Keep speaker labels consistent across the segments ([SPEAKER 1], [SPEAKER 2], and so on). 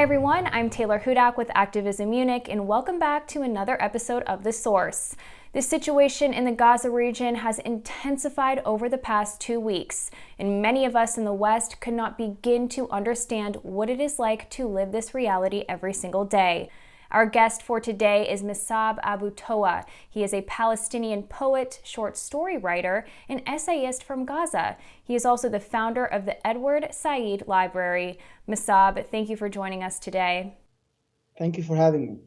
[SPEAKER 1] Hi everyone, I'm Taylor Hudak with Activism Munich, and welcome back to another episode of The Source. The situation in the Gaza region has intensified over the past 2 weeks, and many of us in the West could not begin to understand what it is like to live this reality every single day. Our guest for today is Mosab Abu Toha. He is a Palestinian poet, short story writer, and essayist from Gaza. He is also the founder of the Edward Said Library. Mosab, thank you for joining us today.
[SPEAKER 2] Thank you for having me.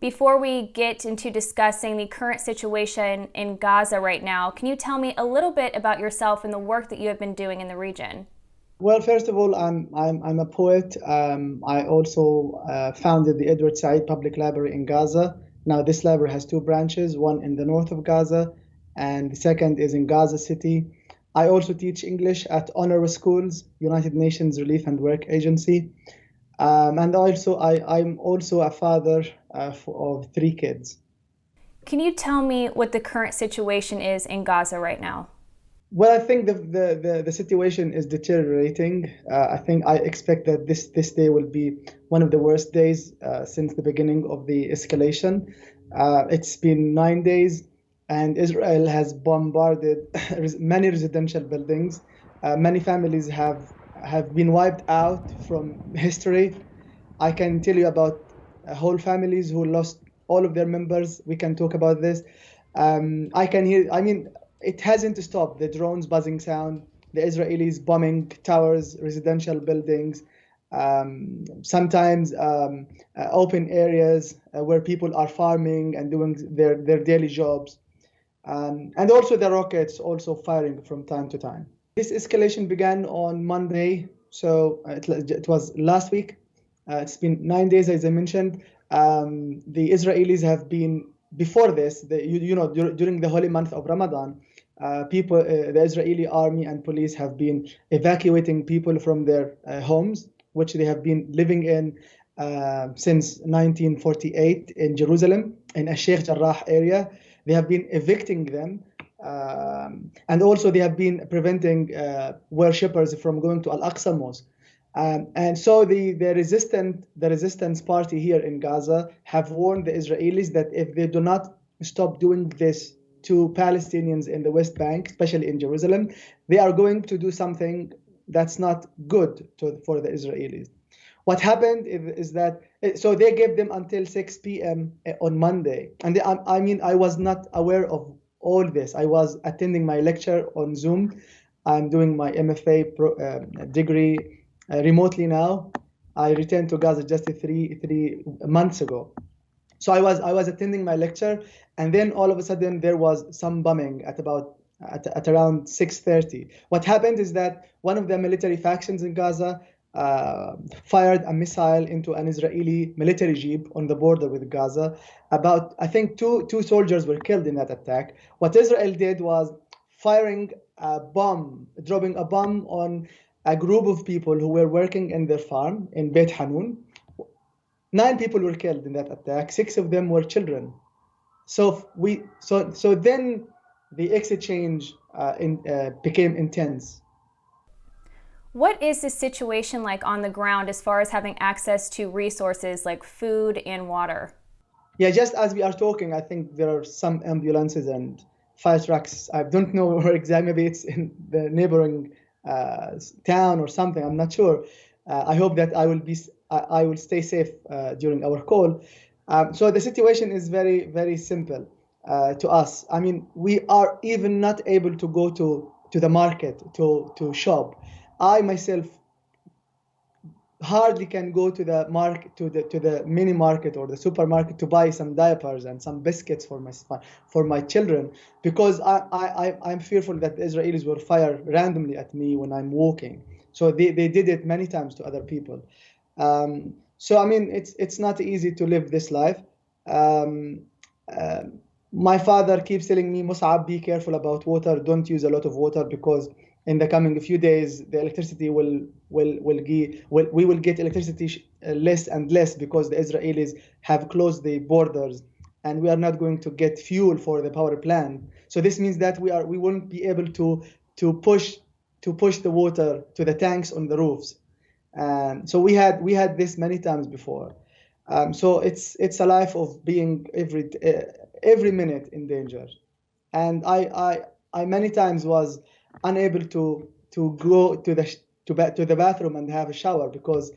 [SPEAKER 1] Before we get into discussing the current situation in Gaza right now, can you tell me a little bit about yourself and the work that you have been doing in the region?
[SPEAKER 2] Well, first of all, I'm a poet. I also founded the Edward Said Public Library in Gaza. Now, this library has two branches, one in the north of Gaza, and the second is in Gaza City. I also teach English at Honor Schools, United Nations Relief and Work Agency. And also, I'm also a father of 3 kids.
[SPEAKER 1] Can you tell me what the current situation is in Gaza right now?
[SPEAKER 2] Well, I think the situation is deteriorating. I expect that this day will be one of the worst days since the beginning of the escalation. It's been 9 days, and Israel has bombarded many residential buildings. Many families have been wiped out from history. I can tell you about whole families who lost all of their members. We can talk about this. It hasn't stopped. The drones buzzing sound, the Israelis bombing towers, residential buildings, sometimes open areas where people are farming and doing their daily jobs. And also the rockets also firing from time to time. This escalation began on Monday, so it was last week. It's been 9 days, as I mentioned. The Israelis have been, before this, during the holy month of Ramadan, the Israeli army and police have been evacuating people from their homes, which they have been living in since 1948 in Jerusalem, in a Sheikh Jarrah area. They have been evicting them, and also they have been preventing worshippers from going to Al-Aqsa Mosque. And so the resistance party here in Gaza have warned the Israelis that if they do not stop doing this to Palestinians in the West Bank, especially in Jerusalem, they are going to do something that's not good for the Israelis. What happened is that, so they gave them until 6 p.m. on Monday. And I was not aware of all this. I was attending my lecture on Zoom. I'm doing my MFA degree remotely now. I returned to Gaza just three months ago. So I was attending my lecture, and then all of a sudden there was some bombing at around 6:30. What happened is that one of the military factions in Gaza fired a missile into an Israeli military jeep on the border with Gaza. I think two soldiers were killed in that attack. What Israel did was dropping a bomb on a group of people who were working in their farm in Beit Hanun. 9 people were killed in that attack. 6 of them were children. So then the exchange became intense.
[SPEAKER 1] What is the situation like on the ground as far as having access to resources like food and water?
[SPEAKER 2] Yeah, just as we are talking, I think there are some ambulances and fire trucks. I don't know where exactly. Maybe it's in the neighboring town or something. I'm not sure. I hope that I will stay safe during our call. So the situation is very, very simple to us. I mean, we are even not able to go to the market to shop. I myself hardly can go to the market, to the mini market or the supermarket to buy some diapers and some biscuits for my children, because I'm fearful that the Israelis will fire randomly at me when I'm walking. So they did it many times to other people. So I mean, it's not easy to live this life. My father keeps telling me, Mus'ab, be careful about water. Don't use a lot of water, because in the coming few days, the electricity we will get electricity less and less, because the Israelis have closed the borders, and we are not going to get fuel for the power plant. So this means that we won't be able to push the water to the tanks on the roofs. So we had this many times before. So it's a life of being every minute in danger. And I many times was unable to go to the bathroom and have a shower because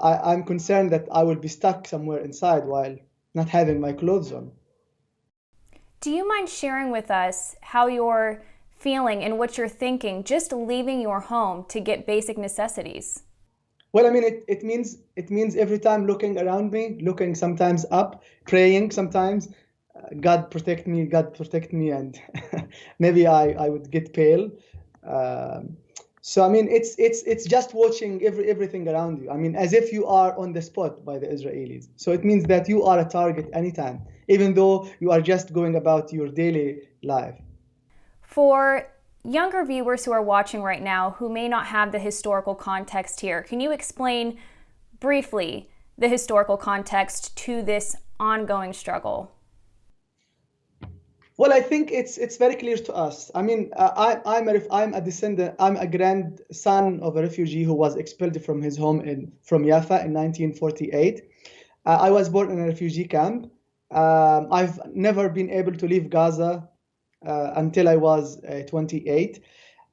[SPEAKER 2] I'm concerned that I will be stuck somewhere inside while not having my clothes on.
[SPEAKER 1] Do you mind sharing with us how you're feeling and what you're thinking just leaving your home to get basic necessities?
[SPEAKER 2] Well, I mean, it means every time looking around me, looking sometimes up, praying sometimes, God protect me, and maybe I would get pale. Um, so I mean, it's just watching everything around you. I mean, as if you are on the spot by the Israelis. So it means that you are a target anytime, even though you are just going about your daily life.
[SPEAKER 1] For younger viewers who are watching right now who may not have the historical context here, can you explain briefly the historical context to this ongoing struggle?
[SPEAKER 2] Well, I think it's very clear to us. I mean, I'm a descendant. I'm a grandson of a refugee who was expelled from his home from Jaffa in 1948. I was born in a refugee camp. I've never been able to leave Gaza until I was 28.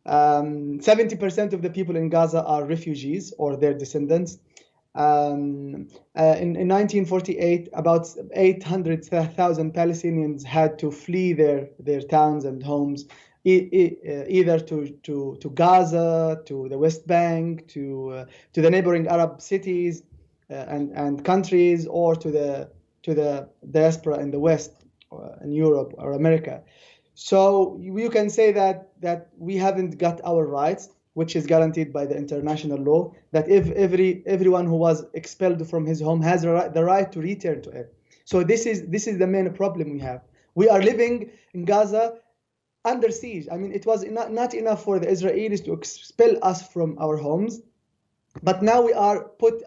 [SPEAKER 2] 70% of the people in Gaza are refugees or their descendants. In 1948, about 800,000 Palestinians had to flee their towns and homes, either to Gaza, to the West Bank, to the neighboring Arab cities and countries, or to the diaspora in the West, in Europe or America. So you can say that we haven't got our rights, which is guaranteed by the international law, that if everyone who was expelled from his home has the right to return to it. So this is the main problem we have. We are living in Gaza under siege. I mean, it was not enough for the Israelis to expel us from our homes, but now we are put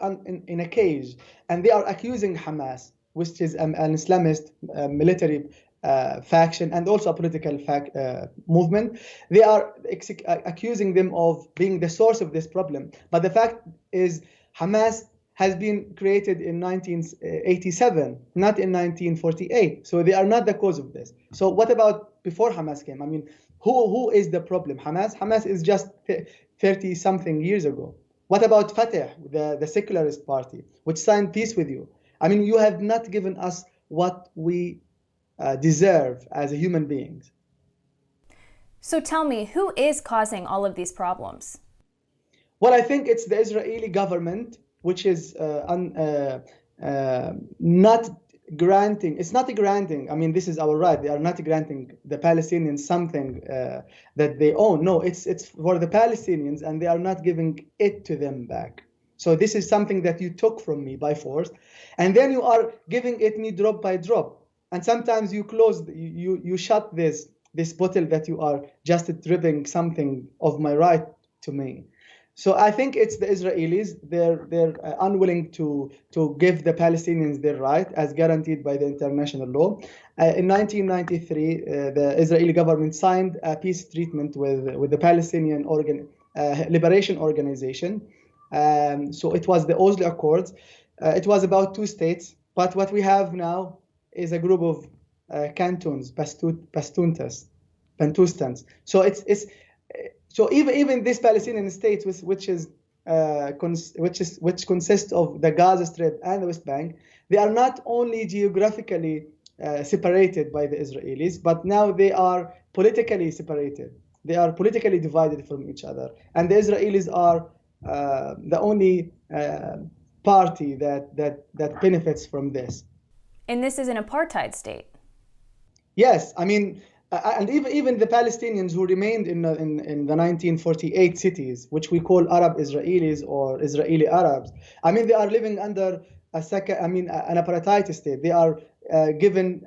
[SPEAKER 2] in a cage, and they are accusing Hamas, which is an Islamist military faction and also a political movement. They are accusing them of being the source of this problem. But the fact is, Hamas has been created in 1987, not in 1948. So they are not the cause of this. So what about before Hamas came? I mean, who is the problem? Hamas? Hamas is just 30 something years ago. What about Fatah, the secularist party, which signed peace with you? I mean, you have not given us what we deserve as human beings.
[SPEAKER 1] So tell me, who is causing all of these problems?
[SPEAKER 2] Well, I think it's the Israeli government, which is not granting. It's not granting. I mean, this is our right. They are not granting the Palestinians something that they own. No, it's for the Palestinians, and they are not giving it to them back. So this is something that you took from me by force, and then you are giving it me drop by drop. And sometimes you shut this bottle that you are just dripping something of my right to me. So I think it's the Israelis. They're unwilling to give the Palestinians their right as guaranteed by the international law. In 1993, the Israeli government signed a peace treaty with the Palestinian Liberation Organization. So it was the Oslo Accords. It was about two states, but what we have now is a group of cantons, Bantustans. So so even this Palestinian state, which consists of the Gaza Strip and the West Bank, they are not only geographically separated by the Israelis, but now they are politically separated. They are politically divided from each other, and the Israelis are the only party that benefits from this.
[SPEAKER 1] And this is an apartheid state.
[SPEAKER 2] Yes, I mean, and even the Palestinians who remained in the 1948 cities, which we call Arab Israelis or Israeli Arabs, I mean, they are living under an apartheid state. They are given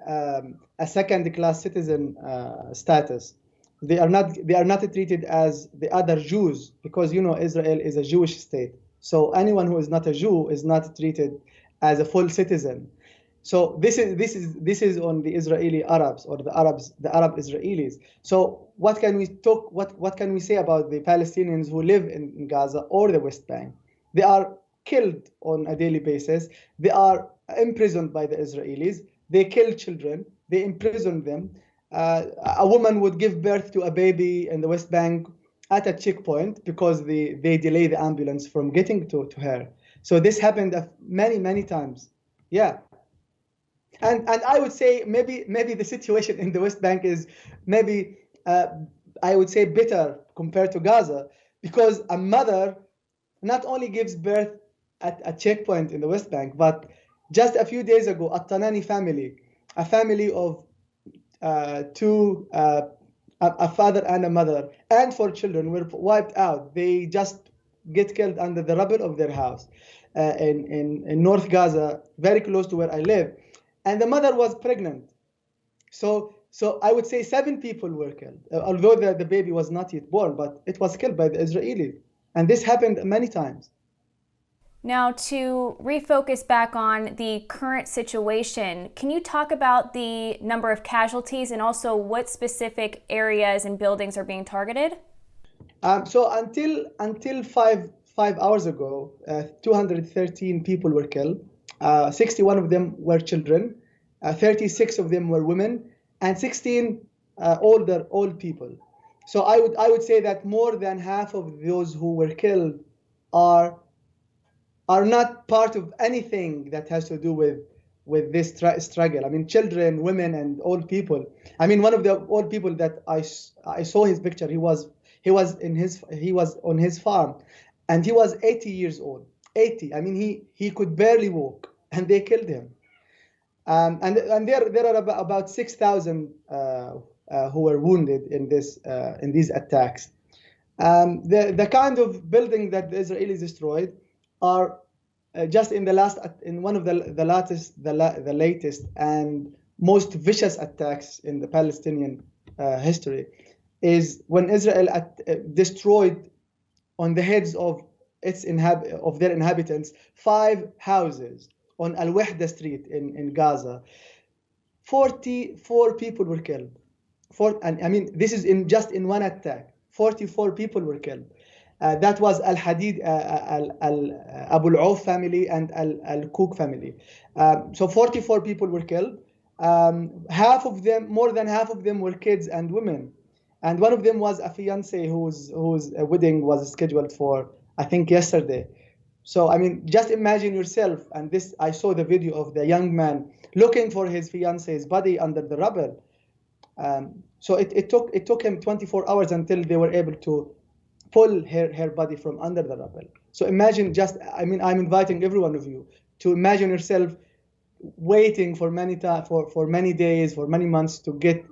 [SPEAKER 2] a second-class citizen status. They are not treated as the other Jews, because Israel is a Jewish state. So anyone who is not a Jew is not treated as a full citizen. So this is on the Israeli Arabs, or the Arab Israelis. So what can we say about the Palestinians who live in Gaza or the West Bank? They are killed on a daily basis. They are imprisoned by the Israelis. They kill children. They imprison them. A woman would give birth to a baby in the West Bank at a checkpoint because they delay the ambulance from getting to her. So this happened many times. Yeah. And I would say maybe the situation in the West Bank is maybe I would say better compared to Gaza, because a mother not only gives birth at a checkpoint in the West Bank, but just a few days ago, a Tanani family, a family of two, a father and a mother, and four children were wiped out. They just get killed under the rubble of their house in North Gaza, very close to where I live. And the mother was pregnant. So I would say 7 people were killed, although the baby was not yet born, but it was killed by the Israelis. And this happened many times.
[SPEAKER 1] Now, to refocus back on the current situation, can you talk about the number of casualties and also what specific areas and buildings are being targeted?
[SPEAKER 2] So until 5 hours ago, 213 people were killed. 61 of them were children, 36 of them were women, and 16 old people. So I would say that more than half of those who were killed are not part of anything that has to do with this struggle. I mean, children, women, and old people. I mean, one of the old people that I saw his picture. He was on his farm, and he was 80 years old. 80. I mean, he could barely walk, and they killed him. And there are about 6,000 who were wounded in these attacks. The kind of building that the Israelis destroyed are just in one of the latest and most vicious attacks in the Palestinian history is when Israel destroyed on the heads of their inhabitants 5 houses on Al-Wahda Street in Gaza. 44 people were killed. And I mean, this is just in one attack. 44 people were killed. That was Al-Hadid, Abu Auf family and Al-Kook family. So 44 people were killed. More than half of them were kids and women. And one of them was a fiancé whose wedding was scheduled for, I think, yesterday. So, I mean, just imagine yourself, and I saw the video of the young man looking for his fiancé's body under the rubble. So it took him 24 hours until they were able to pull her body from under the rubble. So imagine I'm inviting every one of you to imagine yourself waiting for many days, for many months to get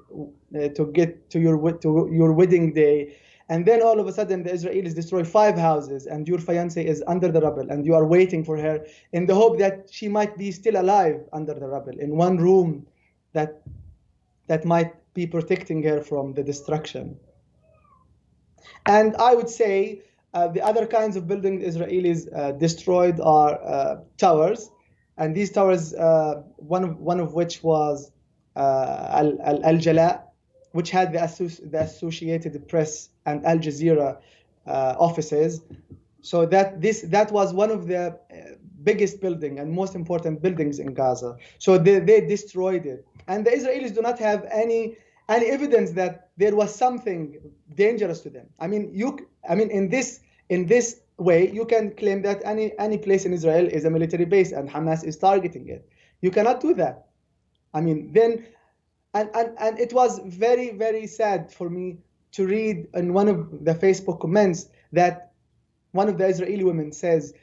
[SPEAKER 2] to your wedding day. And then all of a sudden the Israelis destroy 5 houses and your fiancé is under the rubble and you are waiting for her in the hope that she might be still alive under the rubble in one room that might be protecting her from the destruction. And I would say the other kinds of buildings Israelis destroyed are towers. And these towers, one of which was Al-Jala, which had the Associated Press and Al Jazeera offices. So that was one of the biggest building and most important buildings in Gaza. So they destroyed it. And the Israelis do not have any evidence that there was something dangerous to them. I mean, in this way, you can claim that any place in Israel is a military base and Hamas is targeting it. You cannot do that. I mean, then, and it was very, very sad for me to read in one of the Facebook comments that one of the Israeli women says,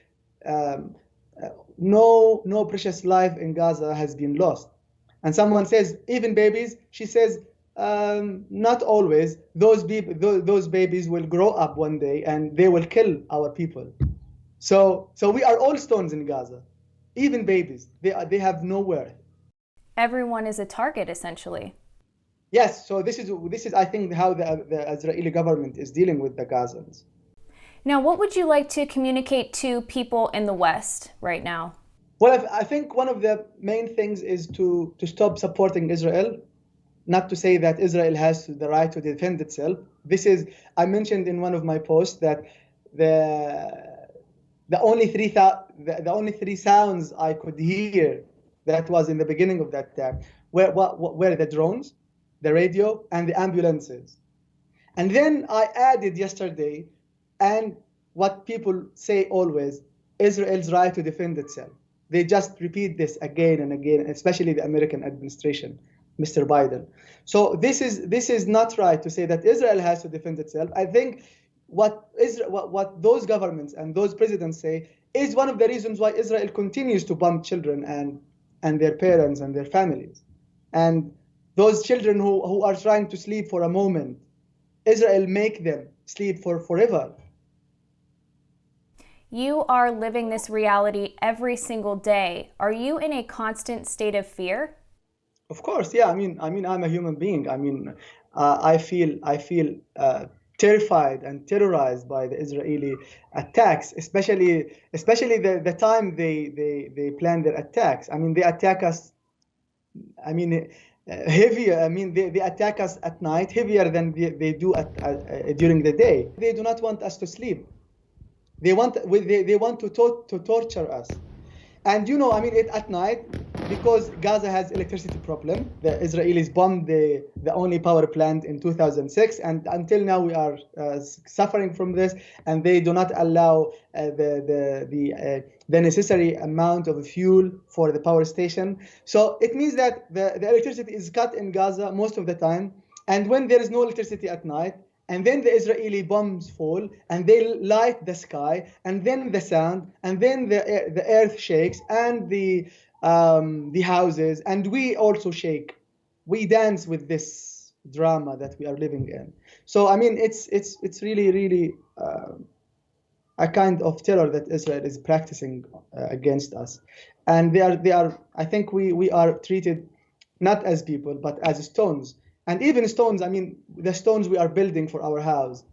[SPEAKER 2] no precious life in Gaza has been lost. And someone says, even babies, she says, not always. Those babies will grow up one day and they will kill our people. So we are all stones in Gaza, even babies. They have no worth.
[SPEAKER 1] Everyone is a target, essentially.
[SPEAKER 2] Yes. So this is I think how the Israeli government is dealing with the Gazans.
[SPEAKER 1] Now, what would you like to communicate to people in the West right now?
[SPEAKER 2] Well, I think one of the main things is to stop supporting Israel. Not to say that Israel has the right to defend itself. I mentioned in one of my posts that the only three sounds I could hear that was in the beginning of that attack were the drones, the radio, and the ambulances. And then I added yesterday, and what people say always, Israel's right to defend itself. They just repeat this again and again, especially the American administration, Mr. Biden. So this is not right to say that Israel has to defend itself. I think what those governments and those presidents say is one of the reasons why Israel continues to bomb children and their parents and their families. And those children who are trying to sleep for a moment, Israel make them sleep for forever.
[SPEAKER 1] You are living this reality every single day. Are you in a constant state of fear?
[SPEAKER 2] Of course, yeah. I mean, I'm a human being. I mean, I feel terrified and terrorized by the Israeli attacks, especially the time they plan their attacks. I mean, they attack us. I mean, heavier. I mean, they attack us at night, heavier than they do during the day. They do not want us to sleep. They want to torture us. And I mean, at night, because Gaza has electricity problem, the Israelis bombed the only power plant in 2006, and until now we are suffering from this, and they do not allow the necessary amount of fuel for the power station. So it means that the electricity is cut in Gaza most of the time, and when there is no electricity at night, and then the Israeli bombs fall, and they light the sky, and then the sound, and then the earth shakes, and the houses, and we also shake. We dance with this drama that we are living in. So I mean, it's really a kind of terror that Israel is practicing against us, and they are. I think we are treated not as people but as stones. And even stones, I mean, the stones we are building for our houses.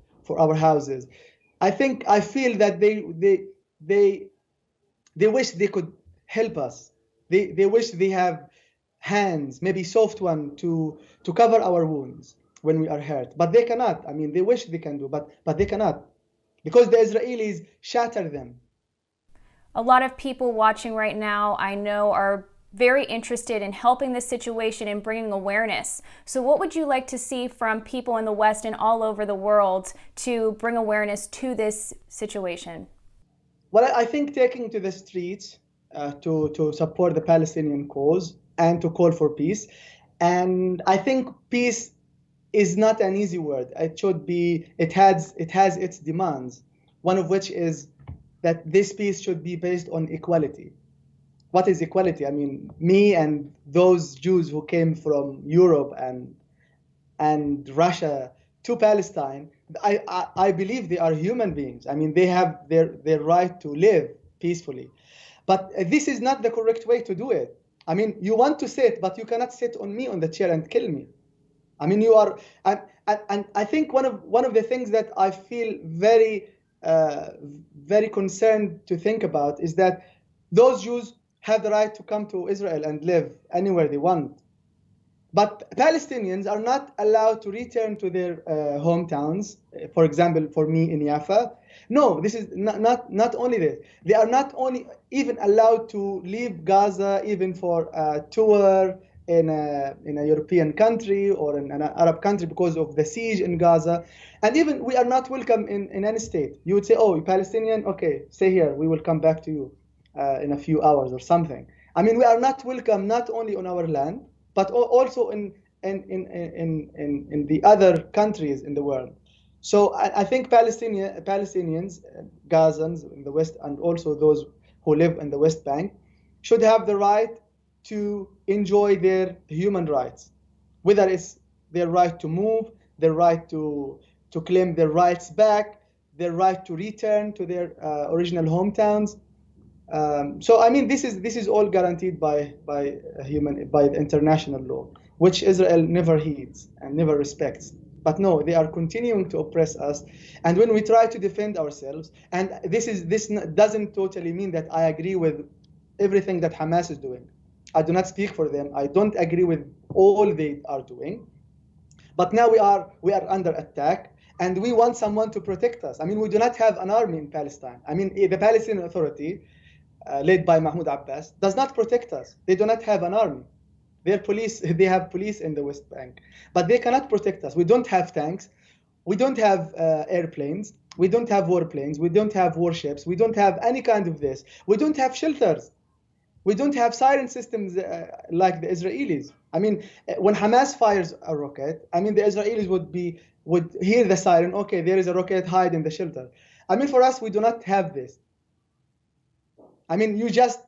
[SPEAKER 2] I feel that they wish they could help us. They wish they have hands, maybe soft one, to cover our wounds when we are hurt. But they cannot. I mean, they wish they can do, but they cannot, because the Israelis shatter them.
[SPEAKER 1] A lot of people watching right now, I know, are very interested in helping this situation and bringing awareness. So what would you like to see from people in the West and all over the world to bring awareness to this situation?
[SPEAKER 2] Well, I think taking to the streets to support the Palestinian cause and to call for peace. And I think peace is not an easy word. It has its demands, one of which is that this peace should be based on equality. What is equality? I mean, me and those Jews who came from Europe and Russia to Palestine, I believe they are human beings. I mean, they have their right to live peacefully. But this is not the correct way to do it. I mean, you want to sit, but you cannot sit on me on the chair and kill me. I mean, you are, and I think one of the things that I feel very concerned to think about is that those Jews have the right to come to Israel and live anywhere they want. But Palestinians are not allowed to return to their hometowns. For example, for me in Jaffa, no, this is not only this. They are not only even allowed to leave Gaza even for a tour in a European country or in an Arab country because of the siege in Gaza. And even we are not welcome in any state. You would say, oh, you're Palestinian? Okay, stay here. We will come back to you in a few hours or something. I mean, we are not welcome not only on our land, but also in the other countries in the world. So I think Palestinians, Gazans in the West, and also those who live in the West Bank should have the right to enjoy their human rights, whether it's their right to move, their right to claim their rights back, their right to return to their original hometowns. So I mean, this is all guaranteed by international law, which Israel never heeds and never respects. But no, they are continuing to oppress us. And when we try to defend ourselves, and this doesn't totally mean that I agree with everything that Hamas is doing. I do not speak for them. I don't agree with all they are doing. But now we are under attack. and we want someone to protect us. I mean, we do not have an army in Palestine. I mean, the Palestinian Authority, led by Mahmoud Abbas, does not protect us. They do not have an army. Their police, they have police in the West Bank, but they cannot protect us. We don't have tanks. We don't have airplanes. We don't have warplanes. We don't have warships. We don't have any kind of this. We don't have shelters. We don't have siren systems like the Israelis. I mean, when Hamas fires a rocket, I mean, the Israelis would hear the siren. Okay, there is a rocket, hide in the shelter. I mean, for us, we do not have this. I mean, you just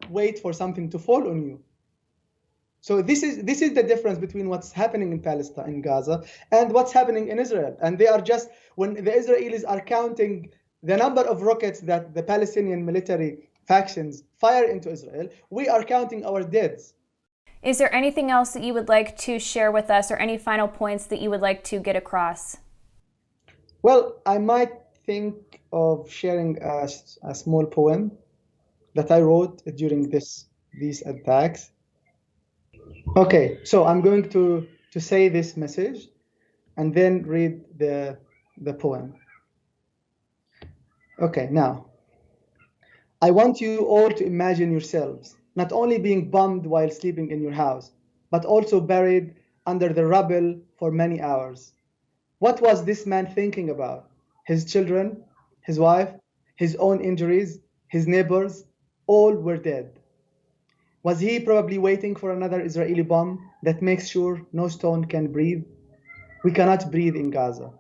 [SPEAKER 2] wait for something to fall on you. So this is the difference between what's happening in Palestine, in Gaza, and what's happening in Israel. And they are just, when the Israelis are counting the number of rockets that the Palestinian military factions fire into Israel, we are counting our deaths.
[SPEAKER 1] Is there anything else that you would like to share with us, or any final points that you would like to get across?
[SPEAKER 2] Well, I might think of sharing a small poem that I wrote during these attacks. Okay, so I'm going to say this message and then read the poem. Okay, now, I want you all to imagine yourselves not only being bombed while sleeping in your house, but also buried under the rubble for many hours. What was this man thinking about? His children, his wife, his own injuries, his neighbors, all were dead. Was he probably waiting for another Israeli bomb that makes sure no stone can breathe? We cannot breathe in Gaza.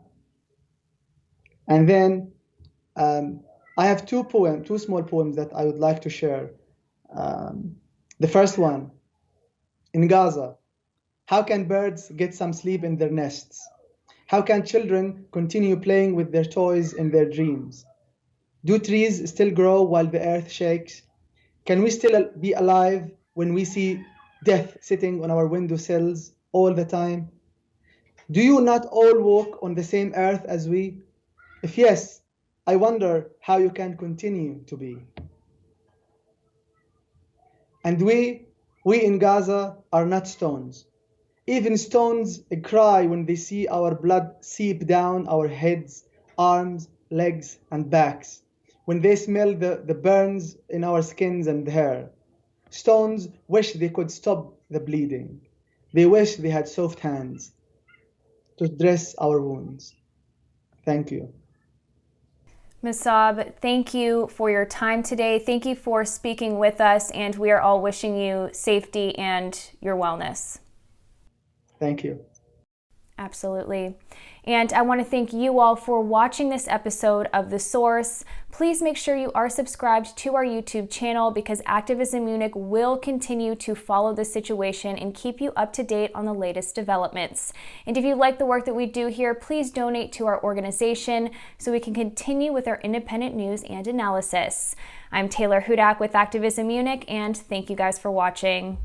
[SPEAKER 2] And then I have two small poems that I would like to share. The first one, in Gaza, how can birds get some sleep in their nests? How can children continue playing with their toys in their dreams? Do trees still grow while the earth shakes? Can we still be alive when we see death sitting on our windowsills all the time? Do you not all walk on the same earth as we? If yes, I wonder how you can continue to be. And we in Gaza are not stones. Even stones cry when they see our blood seep down our heads, arms, legs, and backs, when they smell the burns in our skins and hair. Stones wish they could stop the bleeding. They wish they had soft hands to dress our wounds. Thank you.
[SPEAKER 1] Mosab, thank you for your time today. Thank you for speaking with us, and we are all wishing you safety and your wellness.
[SPEAKER 2] Thank you.
[SPEAKER 1] Absolutely. And I want to thank you all for watching this episode of The Source. Please make sure you are subscribed to our YouTube channel, because Activism Munich will continue to follow the situation and keep you up to date on the latest developments. And if you like the work that we do here, please donate to our organization so we can continue with our independent news and analysis. I'm Taylor Hudak with Activism Munich, and thank you guys for watching.